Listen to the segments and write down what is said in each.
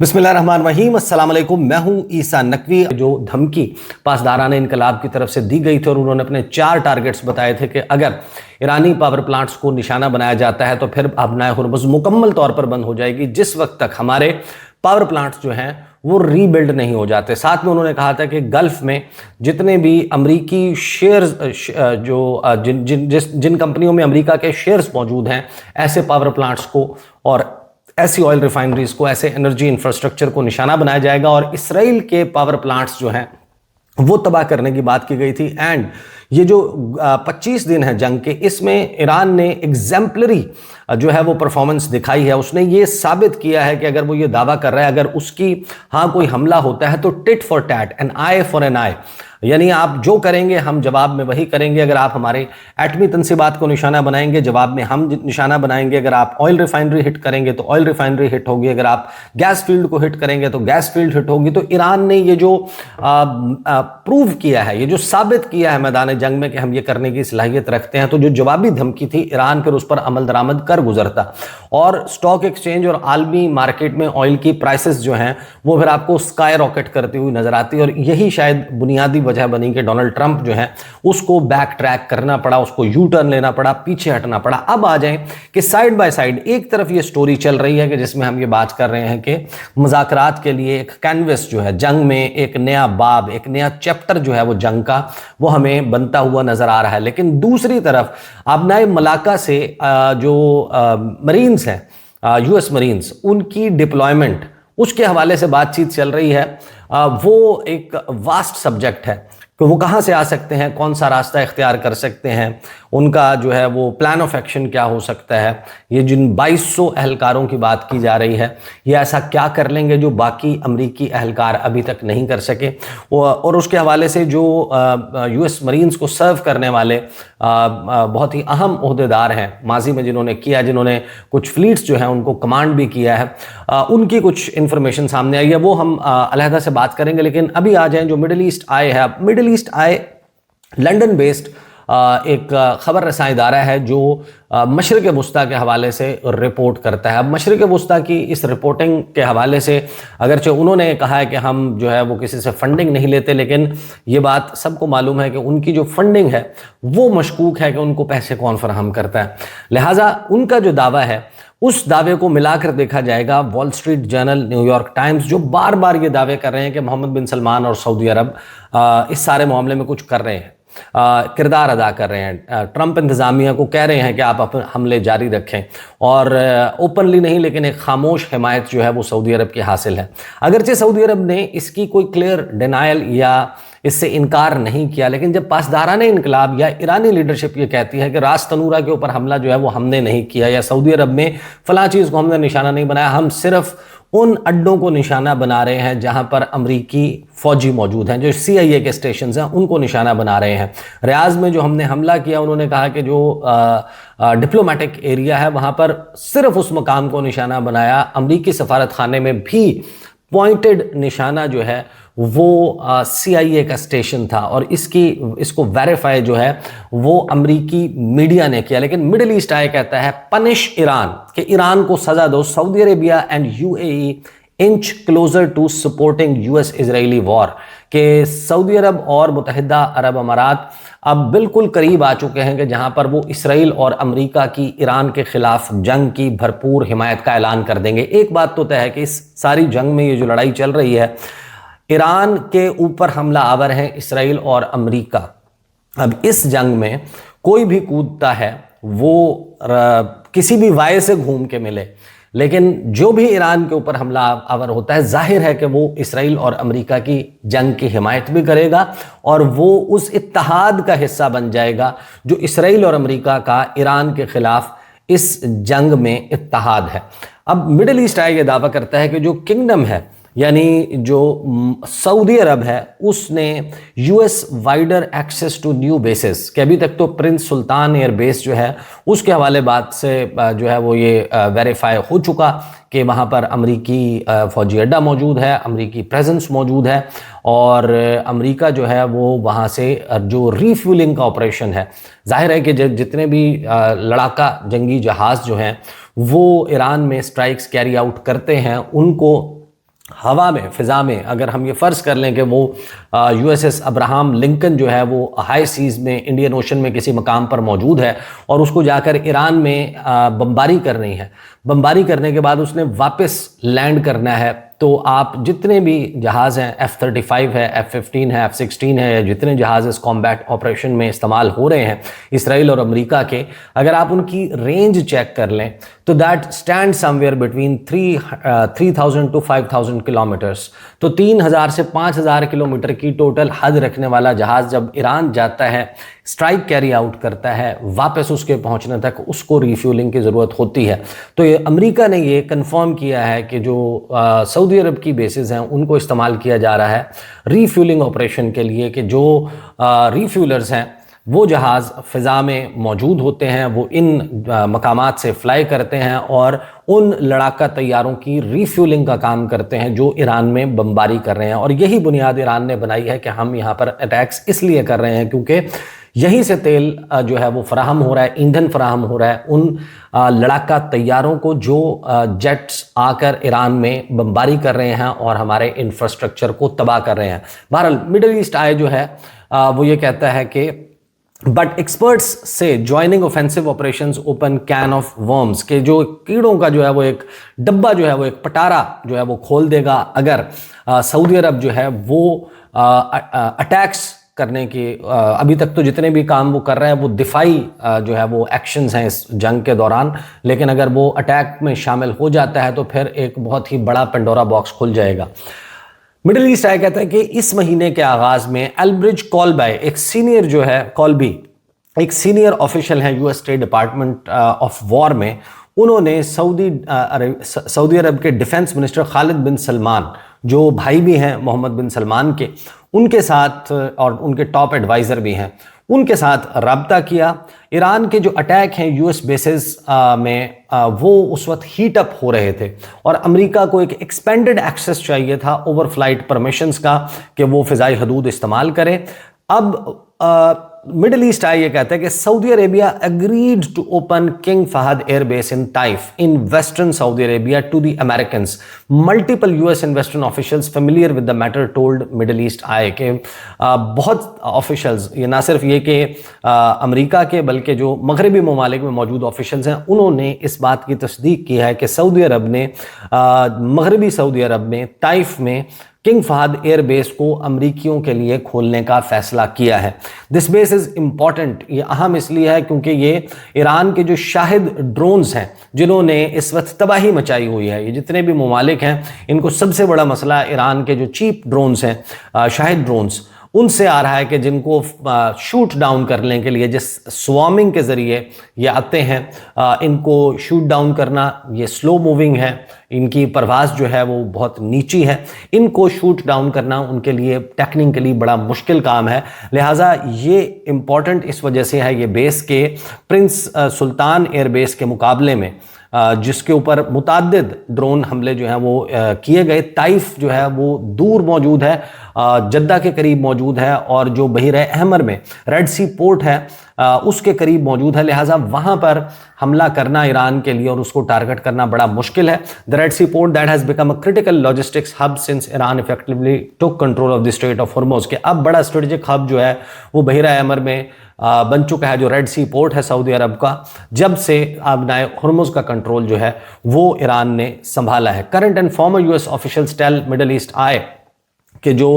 बिस्मिल्लाहिर्रहमानिर्रहीम, अस्सलाम वालेकुम। मैं हूं ईसा नकवी। जो धमकी पासदारान इंकलाब की तरफ से दी गई थी और उन्होंने अपने 4 टारगेट्स बताए थे कि अगर ईरानी पावर प्लांट्स को निशाना बनाया जाता है तो फिर अबनाए हुर्मुज़ मुकम्मल तौर पर बंद हो जाएगी, जिस वक्त तक हमारे पावर प्लांट्स जो हैं वो रीबिल्ड नहीं हो जाते। साथ में उन्होंने कहा था कि गल्फ में जितने भी अमरीकी शेयर्स जिन कंपनियों में अमरीका के शेयर्स मौजूद हैं, ऐसे पावर प्लांट्स को और ऐसी ऑयल रिफाइनरीज को, ऐसे एनर्जी इंफ्रास्ट्रक्चर को निशाना बनाया जाएगा और इसराइल के पावर प्लांट्स जो हैं वो तबाह करने की बात की गई थी। एंड ये जो 25 दिन है जंग के, इसमें ईरान ने एग्जाम्पलरी जो है वो परफॉर्मेंस दिखाई है। उसने ये साबित किया है कि अगर वो ये दावा कर रहा है अगर उसकी कोई हमला होता है तो tit for tat, an eye for an eye, यानी आप जो करेंगे हम जवाब में वही करेंगे। अगर आप हमारे एटमी तंसीबात को निशाना बनाएंगे, जवाब में हम निशाना बनाएंगे। अगर आप ऑयल रिफाइनरी हिट करेंगे तो ऑयल रिफाइनरी हिट होगी। अगर आप गैस फील्ड को हिट करेंगे तो गैस फील्ड हिट होगी। तो ईरान ने ये जो प्रूव किया है, ये जो साबित किया है मैदान जंग में कि हम ये करने की सलाहियत रखते हैं, तो जो जवाबी धमकी थी ईरान फिर उस पर अमल दरामद कर गुजरता और स्टॉक एक्सचेंज और आलमी मार्केट में ऑयल की प्राइसेस जो हैं वो फिर आपको स्काई रॉकेट करती हुई नजर आती। और यही शायद बुनियादी वजह बनी कि डोनाल्ड ट्रंप जो है उसको बैक ट्रैक करना पड़ा, उसको यू टर्न लेना पड़ा, पीछे हटना पड़ा। अब आ जाएं कि साइड बाय साइड एक तरफ ये स्टोरी चल रही है कि जिसमें हम ये बात कर रहे हैं कि मुज़ाकरात के लिए एक कैनवस जो है जंग में, एक नया बाब, एक नया चैप्टर जो है वो जंग का वो हमें बनता हुआ नजर आ रहा है। लेकिन दूसरी तरफ अबनाए मलाका से जो मरीन्स हैं, यूएस मरीन्स, उनकी डिप्लॉयमेंट, उसके हवाले से बातचीत चल रही है। वो एक वास्ट सब्जेक्ट है कि वो कहाँ से आ सकते हैं, कौन सा रास्ता इख्तियार कर सकते हैं, उनका जो है वो प्लान ऑफ एक्शन क्या हो सकता है। ये जिन 2200 एहलकारों की बात की जा रही है, ये ऐसा क्या कर लेंगे जो बाकी अमरीकी एहलकार अभी तक नहीं कर सके। और उसके हवाले से जो यूएस मरीन्स को सर्व करने वाले बहुत ही अहम ओहदेदार हैं माजी में जिन्होंने किया, जिन्होंने कुछ फ्लीट्स जो हैं उनको कमांड भी किया है, उनकी कुछ इंफॉर्मेशन सामने आई है, वो हम अलहदा से बात करेंगे। लेकिन अभी आ जाएं जो मिडिल ईस्ट आई है। मिडिल ईस्ट आई लंदन बेस्ड एक खबर रसां इदारा है जो मशरिक़ वुस्ता के हवाले से रिपोर्ट करता है। अब मशरिक़ वुस्ता की इस रिपोर्टिंग के हवाले से अगरचे उन्होंने कहा है कि हम जो है वो किसी से फंडिंग नहीं लेते, लेकिन ये बात सबको मालूम है कि उनकी जो फंडिंग है वो मशकूक है कि उनको पैसे कौन फराहम करता है। लिहाजा उनका जो दावा है उस दावे को मिलाकर देखा जाएगा। Wall street journal, New York times जो बार बार ये दावे कर रहे हैं कि मोहम्मद बिन सलमान और सऊदी अरब इस सारे मामले में कुछ कर रहे हैं, किरदार अदा कर रहे हैं। ट्रंप इंतज़ामिया को कह रहे हैं कि आप अपने हमले जारी रखें और ओपनली नहीं, लेकिन एक खामोश हिमायत जो है वो सऊदी अरब की हासिल है। अगरचे सऊदी अरब ने इसकी कोई क्लियर डिनायल या इससे इनकार नहीं किया, लेकिन जब पासदारान इनकलाब या ईरानी लीडरशिप ये कहती है कि रास तनूरा के ऊपर हमला जो है वो हमने नहीं किया, या सऊदी अरब में फलां चीज़ को हमने निशाना नहीं बनाया, हम सिर्फ उन अड्डों को निशाना बना रहे हैं जहां पर अमरीकी फौजी मौजूद हैं, जो CIA के स्टेशन हैं उनको निशाना बना रहे हैं। रियाज में जो हमने हमला किया, उन्होंने कहा कि जो डिप्लोमेटिक एरिया है वहां पर सिर्फ उस मकाम को निशाना बनाया। अमरीकी सफारत खाने में भी पॉइंटेड निशाना जो है वो CIA का स्टेशन था और इसको वेरीफाई जो है वो अमरीकी मीडिया ने किया। लेकिन मिडिल ईस्ट आई कहता है पनिश ईरान, कि ईरान को सजा दो। Saudi Arabia and UAE inch closer to supporting US Israeli war, के सऊदी अरब और मुत्तहिदा अरब अमारात अब बिल्कुल करीब आ चुके हैं कि जहां पर वो इसराइल और अमेरिका की ईरान के खिलाफ जंग की भरपूर हिमायत का ऐलान कर देंगे। एक बात तो तय है कि इस सारी जंग में ये जो लड़ाई चल रही है, ईरान के ऊपर हमला आवर है इसराइल और अमेरिका। अब इस जंग में कोई भी कूदता है वो किसी भी वाय से घूम के मिले, लेकिन जो भी ईरान के ऊपर हमला आवर होता है, जाहिर है कि वो इसराइल और अमेरिका की जंग की हिमायत भी करेगा और वो उस इत्तेहाद का हिस्सा बन जाएगा जो इसराइल और अमेरिका का ईरान के खिलाफ इस जंग में इत्तेहाद है। अब मिडिल ईस्ट आई ये दावा करता है कि जो किंगडम है, यानी जो सऊदी अरब है, उसने US wider access to new bases, कि अभी तक तो प्रिंस सुल्तान एयर बेस जो है उसके हवाले बात से जो है वो ये वेरीफाई हो चुका कि वहाँ पर अमरीकी फौजी अड्डा मौजूद है, अमरीकी प्रेजेंस मौजूद है और अमरीका जो है वो वहाँ से जो रीफ्यूलिंग का ऑपरेशन है, जाहिर है कि जितने भी लड़ाका जंगी जहाज़ जो हैं वो ईरान में स्ट्राइक्स कैरी आउट करते हैं, उनको हवा में, फिजा में, अगर हम ये फ़र्ज़ कर लें कि वो यूएसएस अब्राहम लिंकन जो है वो हाई सीज़ में इंडियन ओशन में किसी मकाम पर मौजूद है और उसको जाकर ईरान में बमबारी कर रही है, बमबारी करने के बाद उसने वापस लैंड करना है, तो आप जितने भी जहाज़ हैं, F-35 है, F-15 है, F-16 है, या जितने जहाज़ इस कॉम्बैट ऑपरेशन में इस्तेमाल हो रहे हैं इसराइल और अमेरिका के, अगर आप उनकी रेंज चेक कर लें तो that stand somewhere between 3000 to 5000 kilometres. तो 3000 से 5000 किलोमीटर की टोटल हद रखने वाला जहाज़ जब ईरान जाता है, स्ट्राइक कैरी आउट करता है, वापस उसके पहुंचने तक उसको रिफ्यूलिंग की ज़रूरत होती है। तो ये अमेरिका ने ये कंफर्म किया है कि जो सऊदी अरब की बेसिस हैं उनको इस्तेमाल किया जा रहा है रीफ्यूलिंग ऑपरेशन के लिए, कि जो रीफ्यूलर्स हैं वो जहाज़ फ़िज़ा में मौजूद होते हैं, वो इन मकामात से फ़्लाई करते हैं और उन लड़ाका तैयारों की रीफ्यूलिंग का काम करते हैं जो ईरान में बमबारी कर रहे हैं। और यही बुनियाद ईरान ने बनाई है कि हम यहाँ पर अटैक्स इसलिए कर रहे हैं क्योंकि यहीं से तेल जो है वो फराहम हो रहा है, ईंधन फराहम हो रहा है उन लड़ाका तैयारों को जो जेट्स आकर ईरान में बमबारी कर रहे हैं और हमारे इंफ्रास्ट्रक्चर को तबाह कर रहे हैं। बहरहाल मिडल ईस्ट आई जो है वो ये कहता है कि बट एक्सपर्ट्स से joining offensive operations open can of worms, के जो कीड़ों का जो है वो एक डब्बा जो है वो एक पटारा जो है वो खोल देगा अगर सऊदी अरब जो है वो अटैक्स करने की, अभी तक तो जितने भी काम वो कर रहे हैं वो दिफाई जो है वो एक्शंस हैं इस जंग के दौरान, लेकिन अगर वो अटैक में शामिल हो जाता है तो फिर एक बहुत ही बड़ा पेंडोरा बॉक्स खुल जाएगा। मिडिल ईस्ट आई कहता है कि इस महीने के आगाज में एल्ब्रिज कॉल्बी, एक सीनियर जो है कॉल्बी, एक सीनियर ऑफिशियल है US state department of war में, उन्होंने सऊदी अरब के डिफेंस मिनिस्टर खालिद बिन सलमान, जो भाई भी हैं मोहम्मद बिन सलमान के, उनके साथ और उनके टॉप एडवाइज़र भी हैं, उनके साथ रब्ता किया। ईरान के जो अटैक हैं यूएस बेसिस में वो उस वक्त हीट अप हो रहे थे और अमेरिका को एक एक्सपेंडेड एक्सेस चाहिए था ओवर फ्लाइट परमिशंस का कि वो फ़िज़ाई हदूद इस्तेमाल करें। अब मिडिल ईस्ट आई ये कहता है कि Saudi Arabia agreed to open King Fahd airbase in Taif in western Saudi Arabia to the Americans. Multiple US and western officials familiar with the matter told Middle East Eye के बहुत officials, ये ना सिर्फ ये कि America के बल्कि जो मगरबी ममालिक में मौजूद ऑफिशियल्स हैं, उन्होंने इस बात की तस्दीक की है कि सऊदी अरब ने मगरबी सऊदी अरब में ताइफ में किंग फहद एयरबेस को अमरीकियों के लिए खोलने का फैसला किया है। दिस बेस इज़ इम्पॉर्टेंट, ये अहम इसलिए है क्योंकि ये ईरान के जो शाहिद ड्रोन्स हैं जिन्होंने इस वक्त तबाही मचाई हुई है, ये जितने भी ममालिक हैं इनको सबसे बड़ा मसला ईरान के जो चीप ड्रोन्स हैं, शाहिद ड्रोन्स, उनसे आ रहा है कि जिनको शूट डाउन करने के लिए जिस स्वार्मिंग के ज़रिए ये आते हैं, इनको शूट डाउन करना ये स्लो मूविंग है, इनकी परवाज़ जो है वो बहुत नीची है, इनको शूट डाउन करना उनके लिए टेक्निकली बड़ा मुश्किल काम है। लिहाजा ये इम्पॉर्टेंट इस वजह से है ये बेस के प्रिंस सुल्तान एयरबेस के मुकाबले में, जिसके ऊपर मुताद्दिद ड्रोन हमले जो हैं वो किए गए। ताइफ जो है वो दूर मौजूद है, जद्दा के करीब मौजूद है, और जो बहीर अहमर में रेड सी पोर्ट है उसके करीब मौजूद है। लिहाजा वहाँ पर हमला करना ईरान के लिए और उसको टारगेट करना बड़ा मुश्किल है। The Red Sea port that has become a critical logistics hub since Iran effectively took control of the Strait of Hormuz, के अब बड़ा स्ट्रेटेजिक हब जो है वो बहीर अहमर में बन चुका है, जो रेड सी पोर्ट है सऊदी अरब का, जब से आबनाए हॉर्मुज़ का कंट्रोल जो है वो ईरान ने संभाला है। Current and former US officials tell Middle East Eye कि जो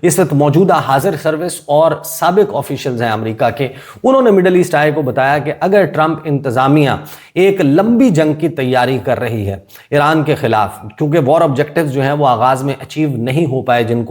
इस वक्त मौजूदा हाजिर सर्विस और साबिक ऑफिशियल्स हैं अमेरिका के, उन्होंने मिडल ईस्ट आई को बताया कि अगर ट्रंप इंतज़ामिया एक लंबी जंग की तैयारी कर रही है ईरान के ख़िलाफ़, क्योंकि वॉर ऑब्जेक्टिव्स जो हैं वो आगाज़ में अचीव नहीं हो पाए, जिन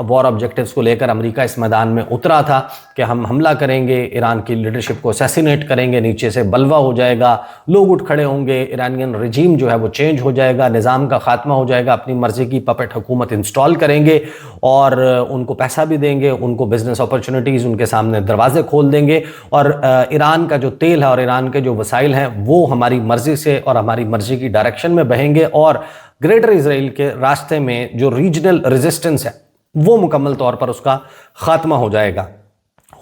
वॉर ऑब्जेक्टिव्स को लेकर अमेरिका इस मैदान में उतरा था कि हम हमला करेंगे, ईरान की लीडरशिप को असैसिनेट करेंगे, नीचे से बलवा हो जाएगा, लोग उठ खड़े होंगे, ईरानियन रजीम जो है वो चेंज हो जाएगा, निज़ाम का खात्मा हो जाएगा, अपनी मर्ज़ी की पपेट हुकूमत इंस्टॉल करेंगे और उनको पैसा भी देंगे, उनको बिजनेस अपॉर्चुनिटीज़ उनके सामने दरवाजे खोल देंगे, और ईरान का जो तेल है और ईरान के जो वसाइल हैं वो हमारी मर्ज़ी से और हमारी मर्ज़ी की डायरेक्शन में बहेंगे, और ग्रेटर इसराइल के रास्ते में जो रीजनल रेजिस्टेंस है वो मुकम्मल तौर पर उसका ख़ात्मा हो जाएगा।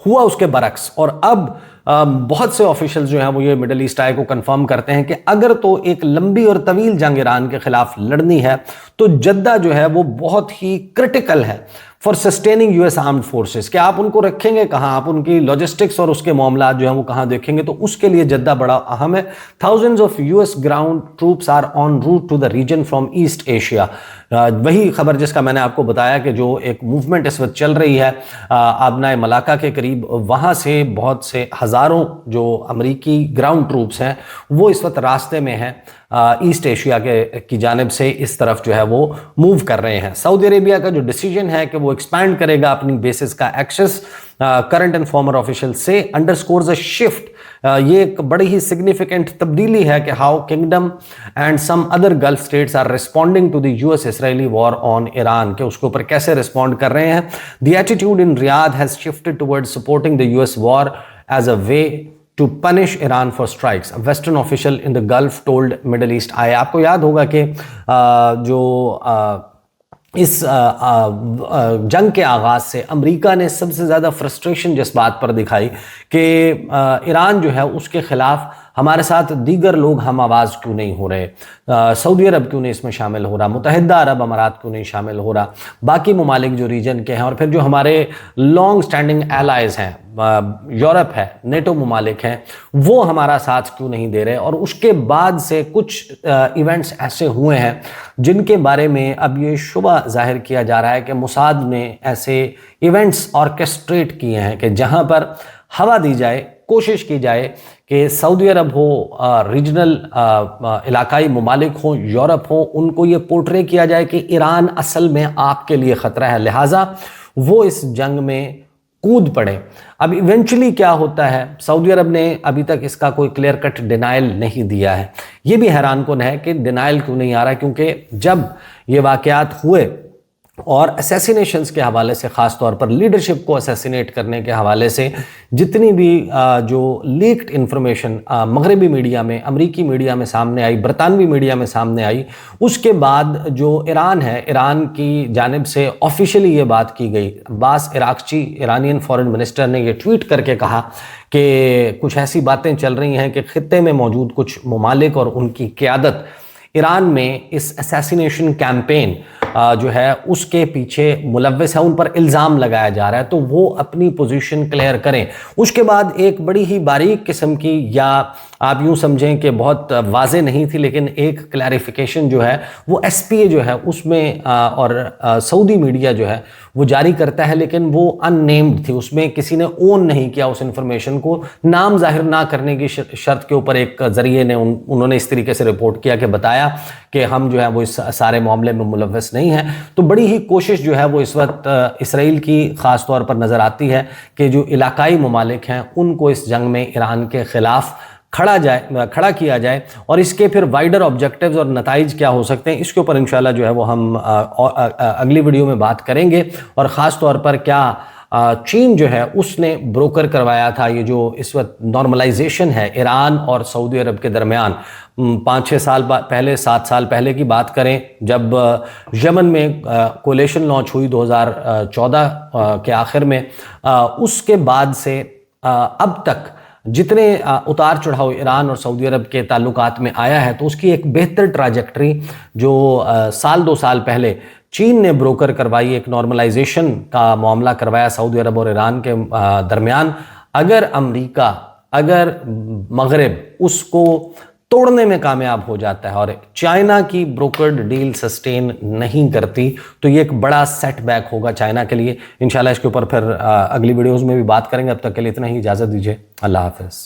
हुआ उसके बरक्स, और अब बहुत से ऑफिशियल्स जो हैं वो ये मिडल ईस्ट आई को कंफर्म करते हैं कि अगर तो एक लंबी और तवील जंग ईरान के खिलाफ लड़नी है तो जद्दा जो है वो बहुत ही क्रिटिकल है for sustaining US armed forces. कि आप उनको रखेंगे कहाँ, आप उनकी लॉजिस्टिक्स और उसके मामला जो है वो कहाँ देखेंगे, तो उसके लिए जद्दा बड़ा अहम है। Thousands of US ground troops are en route to the region from East Asia. वही खबर जिसका मैंने आपको बताया कि जो एक मूवमेंट इस वक्त चल रही है आबनाए मलाका के करीब, वहाँ से बहुत से हज़ारों जो अमरीकी ग्राउंड ट्रूप्स हैं वो इस वक्त रास्ते में हैं ईस्ट एशिया की जानिब से इस तरफ जो है वो मूव कर रहे हैं। सऊदी अरेबिया का जो डिसीजन है कि वो एक्सपैंड करेगा अपनी बेसिस का access, current and former official से अंडरस्कोर्स अ शिफ्ट। ये एक बड़ी ही सिग्निफिकेंट तब्दीली है कि how kingdom and some other Gulf states are responding to the US Israeli war on Iran, के उसके ऊपर कैसे रिस्पॉन्ड कर रहे हैं। The attitude in Riyadh has shifted towards supporting the US war as a way to punish Iran for strikes, a Western official in the Gulf told Middle East Eye। आपको याद होगा कि इस जंग के आगाज़ से अमेरिका ने सबसे ज़्यादा फ्रस्ट्रेशन जिस बात पर दिखाई कि ईरान जो है उसके ख़िलाफ़ हमारे साथ दीगर लोग हम आवाज़ क्यों नहीं हो रहे, सऊदी अरब क्यों नहीं इसमें शामिल हो रहा, मुत्तहिदा अरब अमारात क्यों नहीं शामिल हो रहा, बाकी ममालिक जो रीजन के हैं, और फिर जो हमारे लॉन्ग स्टैंडिंग एलाइज़ हैं, यूरोप है, नेटो ममालिक हैं, वो हमारा साथ क्यों नहीं दे रहे। और उसके बाद से कुछ इवेंट्स ऐसे हुए हैं जिनके बारे में अब ये शुबा जाहिर किया जा रहा है कि मोसाद ने ऐसे इवेंट्स ऑर्केस्ट्रेट किए हैं कि जहां पर हवा दी जाए, कोशिश की जाए कि सऊदी अरब हो, रीजनल इलाकाई ममालिक हो, यूरोप हो, उनको ये पोर्ट्रे किया जाए कि ईरान असल में आपके लिए ख़तरा है, लिहाजा वो इस जंग में कूद पड़े। अब इवेंचुअली क्या होता है, सऊदी अरब ने अभी तक इसका कोई क्लियर कट डिनाइल नहीं दिया है। ये भी हैरान कुन है कि डिनाइल क्यों नहीं आ रहा है, क्योंकि जब ये वाक़यात हुए और असैसिनेशंस के हवाले से, ख़ास तौर पर लीडरशिप को असैसिनेट करने के हवाले से जितनी भी जो लीक्ड इन्फॉर्मेशन मगरबी मीडिया में, अमरीकी मीडिया में सामने आई, बरतानवी मीडिया में सामने आई, उसके बाद जो ईरान है, ईरान की जानिब से ऑफिशियली ये बात की गई। अब्बास इराक्ची ईरानियन फॉरेन मिनिस्टर ने ये ट्वीट करके कहा कि कुछ ऐसी बातें चल रही हैं कि खित्ते में मौजूद कुछ ममालिक और उनकी क़यादत ईरान में इस असैसिनेशन कैंपेन जो है उसके पीछे मुलव्वस है, उन पर इल्ज़ाम लगाया जा रहा है, तो वो अपनी पोजीशन क्लियर करें। उसके बाद एक बड़ी ही बारीक किस्म की, या आप यूँ समझें कि बहुत वाज़े नहीं थी, लेकिन एक क्लैरिफिकेशन जो है वो एसपीए जो है उसमें और सऊदी मीडिया जो है वो जारी करता है, लेकिन वो अननेम्ड थी, उसमें किसी ने ओन नहीं किया उस इंफॉर्मेशन को। नाम जाहिर ना करने की शर्त के ऊपर एक ज़रिए ने उन्होंने इस तरीके से रिपोर्ट किया कि बताया कि हम जो है वो इस सारे मामले में मुलव्वस नहीं है। तो बड़ी ही कोशिश जो है वो इस वक्त इसराइल की ख़ास तौर पर नज़र आती है कि जो इलाकाई ममालिक हैं उनको इस जंग में ईरान के ख़िलाफ़ खड़ा किया जाए, और इसके फिर वाइडर ऑब्जेक्टिव्स और नताइज क्या हो सकते हैं, इसके ऊपर इंशाल्लाह जो है वो हम अगली वीडियो में बात करेंगे। और ख़ास तौर पर क्या चीन जो है उसने ब्रोकर करवाया था ये जो इस वक्त नॉर्मलाइजेशन है ईरान और सऊदी अरब के दरमियान। 5-6 साल पहले, 7 साल पहले की बात करें, जब यमन में कोलेशन लॉन्च हुई 2014 के आखिर में, उसके बाद से अब तक जितने उतार चढ़ाव ईरान और सऊदी अरब के ताल्लुकात में आया है, तो उसकी एक बेहतर ट्राजेक्ट्री जो 1-2 साल पहले चीन ने ब्रोकर करवाई, एक नॉर्मलाइजेशन का मामला करवाया सऊदी अरब और ईरान के दरमियान। अगर अमेरिका, अगर मगरब उसको तोड़ने में कामयाब हो जाता है और चाइना की ब्रोकर्ड डील सस्टेन नहीं करती, तो ये एक बड़ा सेटबैक होगा चाइना के लिए। इंशाल्लाह इसके ऊपर फिर अगली वीडियोज़ में भी बात करेंगे। अब तक के लिए इतना ही, इजाज़त दीजिए, अल्लाह हाफ़िज़।